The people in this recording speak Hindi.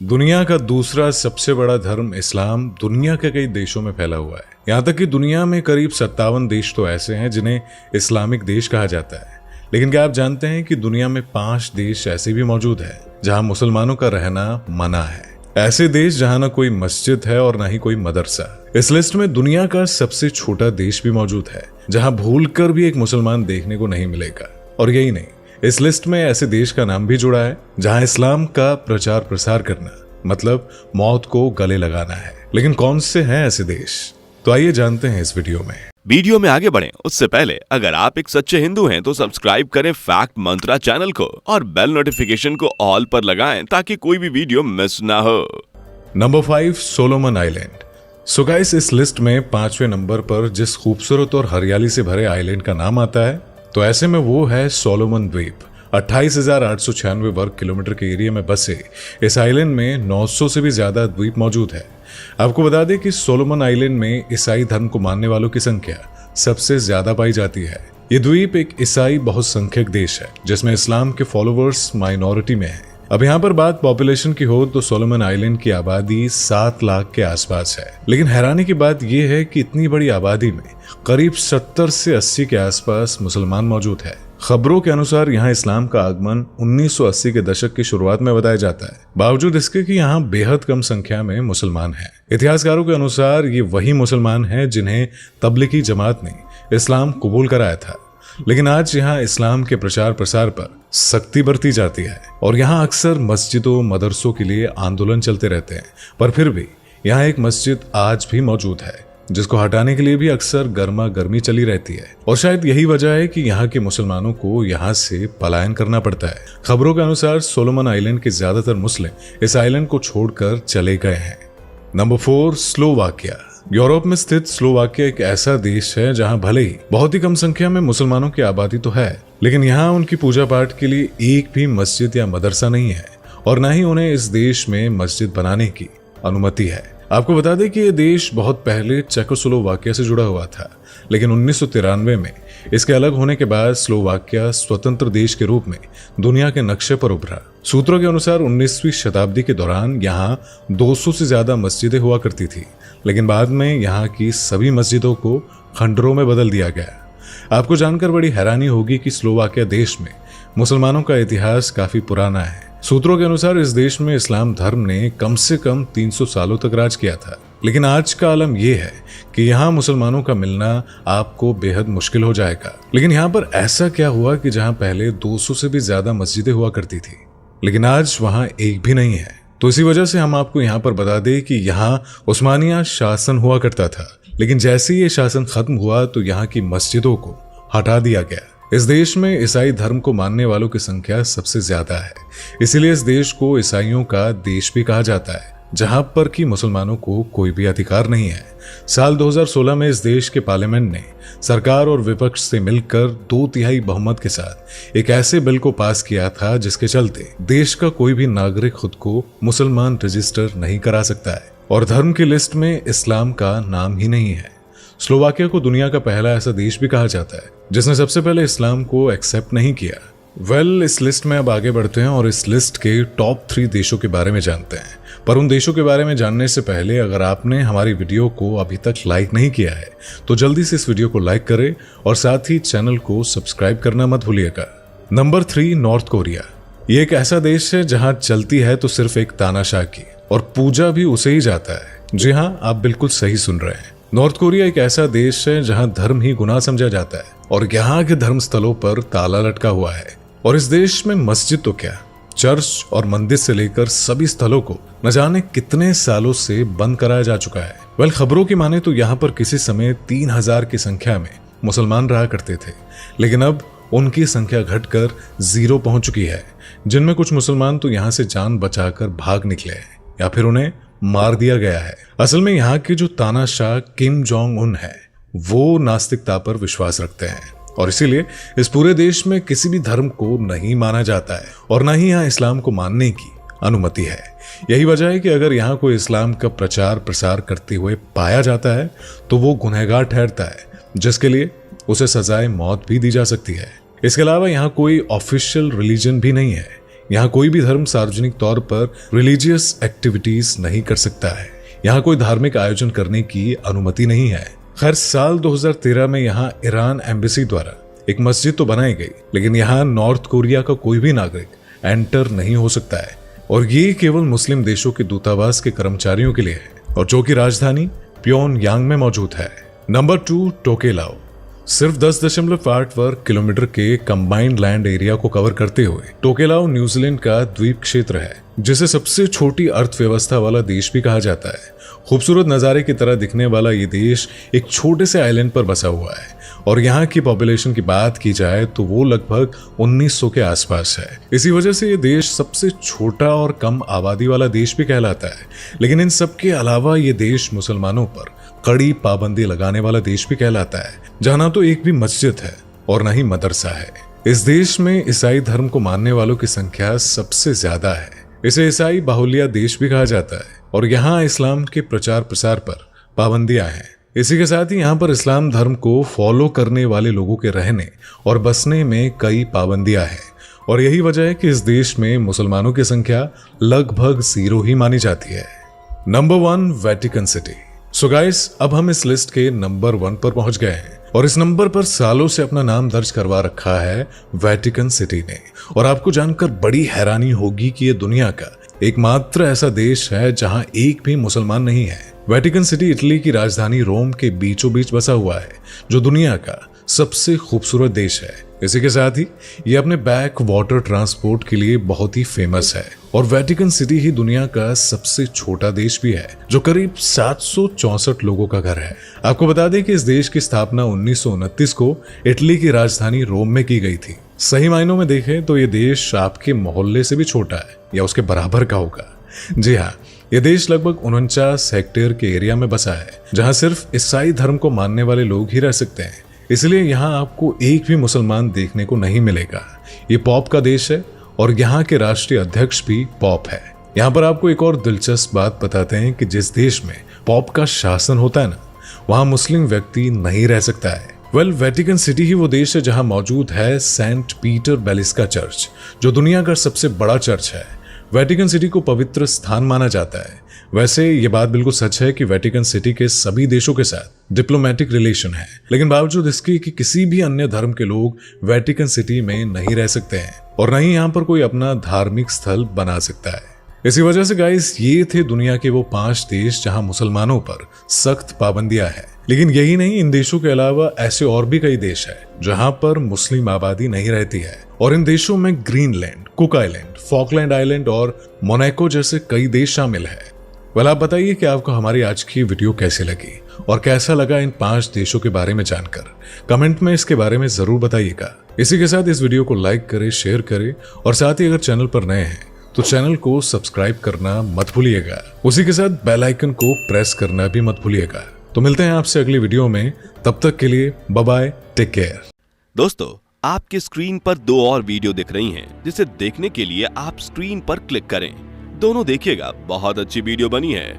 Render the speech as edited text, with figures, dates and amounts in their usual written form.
दुनिया का दूसरा सबसे बड़ा धर्म इस्लाम दुनिया के कई देशों में फैला हुआ है। यहाँ तक कि दुनिया में करीब 57 देश तो ऐसे हैं जिन्हें इस्लामिक देश कहा जाता है। लेकिन क्या आप जानते हैं कि दुनिया में 5 देश ऐसे भी मौजूद हैं जहाँ मुसलमानों का रहना मना है। ऐसे देश जहाँ न कोई मस्जिद है और न ही कोई मदरसा। इस लिस्ट में दुनिया का सबसे छोटा देश भी मौजूद है जहाँ भूल कर भी एक मुसलमान देखने को नहीं मिलेगा। और यही नहीं, इस लिस्ट में ऐसे देश का नाम भी जुड़ा है जहां इस्लाम का प्रचार प्रसार करना मतलब मौत को गले लगाना है। लेकिन कौन से हैं ऐसे देश, तो आइए जानते हैं इस वीडियो में आगे बढ़ें उससे पहले अगर आप एक सच्चे हिंदू हैं तो सब्सक्राइब करें फैक्ट मंत्रा चैनल को और बेल नोटिफिकेशन को ऑल पर लगाएं ताकि कोई भी वीडियो मिस ना हो। Number 5, Solomon island. So guys, इस लिस्ट में 5वें नंबर पर जिस खूबसूरत और हरियाली से भरे आइलैंड का नाम आता है तो ऐसे में वो है सोलोमन द्वीप। 28,896 वर्ग किलोमीटर के एरिया में बसे इस आइलैंड में 900 से भी ज्यादा द्वीप मौजूद है। आपको बता दें कि सोलोमन आइलैंड में ईसाई धर्म को मानने वालों की संख्या सबसे ज्यादा पाई जाती है। ये द्वीप एक ईसाई बहुसंख्यक देश है जिसमें इस्लाम के फॉलोअर्स माइनॉरिटी में है। अब यहाँ पर बात पॉपुलेशन की हो तो सोलोमन आइलैंड की आबादी 7 लाख के आसपास है। लेकिन हैरानी की बात यह है कि इतनी बड़ी आबादी में करीब 70 से 80 के आसपास मुसलमान मौजूद है। खबरों के अनुसार यहाँ इस्लाम का आगमन 1980 के दशक की शुरुआत में बताया जाता है, बावजूद इसके कि यहाँ बेहद कम संख्या में मुसलमान हैं। इतिहासकारों के अनुसार ये वही मुसलमान हैं जिन्हें तबलीगी जमात ने इस्लाम कबूल कराया था। लेकिन आज यहाँ इस्लाम के प्रचार प्रसार पर सख्ती बरती जाती है और यहाँ अक्सर मस्जिदों मदरसों के लिए आंदोलन चलते रहते हैं। पर फिर भी यहाँ एक मस्जिद आज भी मौजूद है जिसको हटाने के लिए भी अक्सर गर्मा गर्मी चली रहती है। और शायद यही वजह है कि यहाँ के मुसलमानों को यहाँ से पलायन करना पड़ता है। खबरों के अनुसार सोलोमन आइलैंड के ज्यादातर मुस्लिम इस आइलैंड को छोड़कर चले गए हैं। Number 4, Slovakia. यूरोप में स्थित स्लोवाकिया एक ऐसा देश है जहां भले ही बहुत ही कम संख्या में मुसलमानों की आबादी तो है, लेकिन यहाँ उनकी पूजा पाठ के लिए एक भी मस्जिद या मदरसा नहीं है और न ही उन्हें इस देश में मस्जिद बनाने की अनुमति है। आपको बता दें कि यह देश बहुत पहले चेकोस्लोवाकिया से जुड़ा हुआ था, लेकिन 1993 में इसके अलग होने के बाद स्लोवाकिया स्वतंत्र देश के रूप में दुनिया के नक्शे पर उभरा। सूत्रों के अनुसार 19वीं शताब्दी के दौरान यहाँ 200 से ज्यादा मस्जिदें हुआ करती थी, लेकिन बाद में यहाँ की सभी मस्जिदों को खंडरों में बदल दिया गया। आपको जानकर बड़ी हैरानी होगी कि स्लोवाकिया देश में मुसलमानों का इतिहास काफी पुराना है। सूत्रों के अनुसार इस देश में इस्लाम धर्म ने कम से कम 300 सालों तक राज किया था। लेकिन आज का आलम यह है कि यहाँ मुसलमानों का मिलना आपको बेहद मुश्किल हो जाएगा। लेकिन यहाँ पर ऐसा क्या हुआ कि जहाँ पहले 200 से भी ज्यादा मस्जिदें हुआ करती थी, लेकिन आज वहाँ एक भी नहीं है। तो इसी वजह से हम आपको यहाँ पर बता दें कि यहाँ उस्मानिया शासन हुआ करता था, लेकिन जैसे ही ये शासन खत्म हुआ तो यहाँ की मस्जिदों को हटा दिया गया। इस देश में ईसाई धर्म को मानने वालों की संख्या सबसे ज्यादा है, इसीलिए इस देश को ईसाइयों का देश भी कहा जाता है, जहां पर कि मुसलमानों को कोई भी अधिकार नहीं है। साल 2016 में इस देश के पार्लियामेंट ने सरकार और विपक्ष से मिलकर 2/3 बहुमत के साथ एक ऐसे बिल को पास किया था जिसके चलते देश का कोई भी नागरिक खुद को मुसलमान रजिस्टर नहीं करा सकता है और धर्म की लिस्ट में इस्लाम का नाम ही नहीं है। स्लोवाकिया को दुनिया का पहला ऐसा देश भी कहा जाता है जिसने सबसे पहले इस्लाम को एक्सेप्ट नहीं किया। इस लिस्ट में अब आगे बढ़ते हैं और इस लिस्ट के टॉप 3 देशों के बारे में जानते हैं। पर उन देशों के बारे में जानने से पहले अगर आपने हमारी वीडियो को अभी तक लाइक नहीं किया है तो जल्दी से इस वीडियो को लाइक करें और साथ ही चैनल को सब्सक्राइब करना मत भूलिएगा। Number 3, north Korea. ये एक ऐसा देश है जहां चलती है तो सिर्फ एक तानाशाह की और पूजा भी उसे ही जाता है। जी हाँ, आप बिल्कुल सही सुन रहे हैं। नॉर्थ कोरिया एक ऐसा देश है जहां धर्म ही गुनाह समझा जाता है और यहाँ के धर्म स्थलों पर ताला लटका हुआ है। और इस देश में मस्जिद तो क्या, चर्च और मंदिर से लेकर सभी स्थलों को न जाने कितने सालों से बंद कराया जा चुका है। खबरों की माने तो यहाँ पर किसी समय 3000 की संख्या में मुसलमान रहा करते थे, लेकिन अब उनकी संख्या घटकर 0 पहुंच चुकी है, जिनमें कुछ मुसलमान तो यहाँ से जान बचाकर भाग निकले हैं या फिर उन्हें मार दिया गया है। असल में यहाँ के जो तानाशाह किम जोंग उन है वो नास्तिकता पर विश्वास रखते हैं और इसीलिए इस पूरे देश में किसी भी धर्म को नहीं माना जाता है और न ही यहाँ इस्लाम को मानने की अनुमति है। यही वजह है कि अगर यहाँ कोई इस्लाम का प्रचार प्रसार करते हुए पाया जाता है तो वो गुनहगार ठहरता है, जिसके लिए उसे सजाए मौत भी दी जा सकती है। इसके अलावा यहाँ कोई ऑफिशियल रिलीजन भी नहीं है। यहाँ कोई भी धर्म सार्वजनिक तौर पर रिलीजियस एक्टिविटीज नहीं कर सकता है। यहाँ कोई धार्मिक आयोजन करने की अनुमति नहीं है। खैर, साल 2013 में यहाँ ईरान एम्बेसी द्वारा एक मस्जिद तो बनाई गई, लेकिन यहाँ नॉर्थ कोरिया का कोई भी नागरिक एंटर नहीं हो सकता है, और ये केवल मुस्लिम देशों के दूतावास के कर्मचारियों के लिए है, और जो कि राजधानी प्योंगयांग में मौजूद है। नंबर 2, टोकेलाओ। सिर्फ 10.8 वर्ग किलोमीटर के कंबाइंड लैंड एरिया को कवर करते हुए टोकेलाओ न्यूजीलैंड का द्वीप क्षेत्र है, जिसे सबसे छोटी अर्थव्यवस्था वाला देश भी कहा जाता है। खूबसूरत नजारे की तरह दिखने वाला ये देश एक छोटे से आइलैंड पर बसा हुआ है, और यहाँ की पॉपुलेशन की बात की जाए तो वो लगभग 1900 के आसपास है। इसी वजह से ये देश सबसे छोटा और कम आबादी वाला देश भी कहलाता है। लेकिन इन सब के अलावा ये देश मुसलमानों पर कड़ी पाबंदी लगाने वाला देश भी कहलाता है, जहाँ ना तो एक भी मस्जिद है और ना ही मदरसा है। इस देश में ईसाई धर्म को मानने वालों की संख्या सबसे ज्यादा है। इसे ईसाई बाहुल्य देश भी कहा जाता है, और यहाँ इस्लाम के प्रचार प्रसार पर पाबंदियां हैं। इसी के साथ ही यहाँ पर इस्लाम धर्म को फॉलो करने वाले लोगों के रहने और बसने में कई पाबंदियां हैं, और यही वजह है कि इस देश में मुसलमानों की संख्या लगभग 0 ही मानी जाती है। Number 1, Vatican city. So guys, अब हम इस लिस्ट के नंबर 1 पर पहुंच गए हैं, और इस नंबर पर सालों से अपना नाम दर्ज करवा रखा है वेटिकन सिटी ने। और आपको जानकर बड़ी हैरानी होगी कि यह दुनिया का एकमात्र ऐसा देश है जहां एक भी मुसलमान नहीं है। वेटिकन सिटी इटली की राजधानी रोम के बीचों बीच बसा हुआ है, जो दुनिया का सबसे खूबसूरत देश है। इसी के साथ ही ये अपने बैक वाटर ट्रांसपोर्ट के लिए बहुत ही फेमस है, और वेटिकन सिटी ही दुनिया का सबसे छोटा देश भी है, जो करीब 764 लोगों का घर है। आपको बता दें कि इस देश की स्थापना 1929 को इटली की राजधानी रोम में की गई थी। सही मायनों में देखें तो ये देश आपके मोहल्ले से भी छोटा है या उसके बराबर का होगा। जी हाँ, यह देश लगभग 49 हेक्टेयर के एरिया में बसा है, जहां सिर्फ ईसाई धर्म को मानने वाले लोग ही रह सकते हैं। इसलिए यहाँ आपको एक भी मुसलमान देखने को नहीं मिलेगा। ये पॉप का देश है, और यहाँ के राष्ट्रीय अध्यक्ष भी पॉप है। यहाँ पर आपको एक और दिलचस्प बात बताते हैं कि जिस देश में पॉप का शासन होता है ना, वहाँ मुस्लिम व्यक्ति नहीं रह सकता है। वेटिकन सिटी ही वो देश है जहाँ मौजूद है सेंट पीटर बेलिस्का चर्च, जो दुनिया का सबसे बड़ा चर्च है। वेटिकन सिटी को पवित्र स्थान माना जाता है। वैसे ये बात बिल्कुल सच है कि वेटिकन सिटी के सभी देशों के साथ डिप्लोमेटिक रिलेशन है, लेकिन बावजूद इसके कि किसी भी अन्य धर्म के लोग वेटिकन सिटी में नहीं रह सकते हैं, और न ही यहाँ पर कोई अपना धार्मिक स्थल बना सकता है। इसी वजह से गाइस, ये थे दुनिया के वो 5 देश जहां मुसलमानों पर सख्त पाबंदियां हैं। लेकिन यही नहीं, इन देशों के अलावा ऐसे और भी कई देश है जहां पर मुस्लिम आबादी नहीं रहती है, और इन देशों में Greenland, cook island, Falkland island और मोनाको जैसे कई देश शामिल है। वेल, आप बताइए कि आपको हमारी आज की वीडियो कैसी लगी और कैसा लगा इन 5 देशों के बारे में जानकर। कमेंट में इसके बारे में जरूर बताइएगा। इसी के साथ इस वीडियो को लाइक करें, शेयर करें, और साथ ही अगर चैनल पर नए हैं तो चैनल को सब्सक्राइब करना मत भूलिएगा। उसी के साथ बेल आइकन को प्रेस करना भी मत भूलिएगा। तो मिलते हैं आपसे अगली वीडियो में, तब तक के लिए बाय बाय, टेक केयर। दोस्तों, आपके स्क्रीन पर 2 और वीडियो दिख रही हैं, जिसे देखने के लिए आप स्क्रीन पर क्लिक करें। दोनों देखिएगा, बहुत अच्छी वीडियो बनी है।